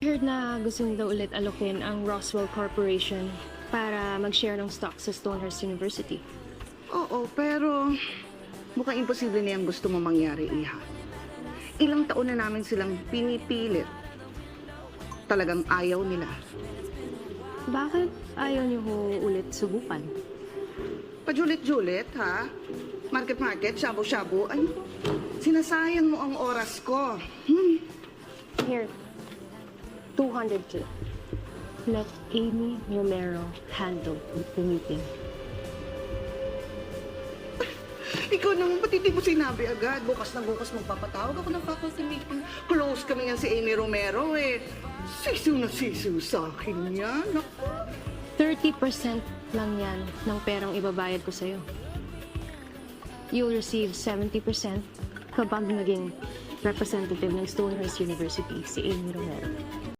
Heard na gusto nila ulit alokin ang Roswell Corporation para mag-share ng stock sa Stonehurst University. Oo, pero mukhang imposible na yung gusto mo mangyari, Iha. Ilang taon na namin silang pinipilit. Talagang ayaw nila. Bakit ayaw niyo ho ulit subukan? Pajulit-julit, ha? Market-market, shabu-shabu. Ay, sinasayang mo ang oras ko. Here, 200K. Let Amy Romero handle the meeting. Ikaw naman, pati di mo sinabi agad. Bukas na bukas magpapatawag ako ng faculty meeting. Close kami yan si Amy Romero, eh. Sisiw na sisiw sa akin yan. Naku. 30% lang yan ng perang ibabayad ko sa'yo. You'll receive 70% kapag naging representative ng Stonehurst University si Amy Romero.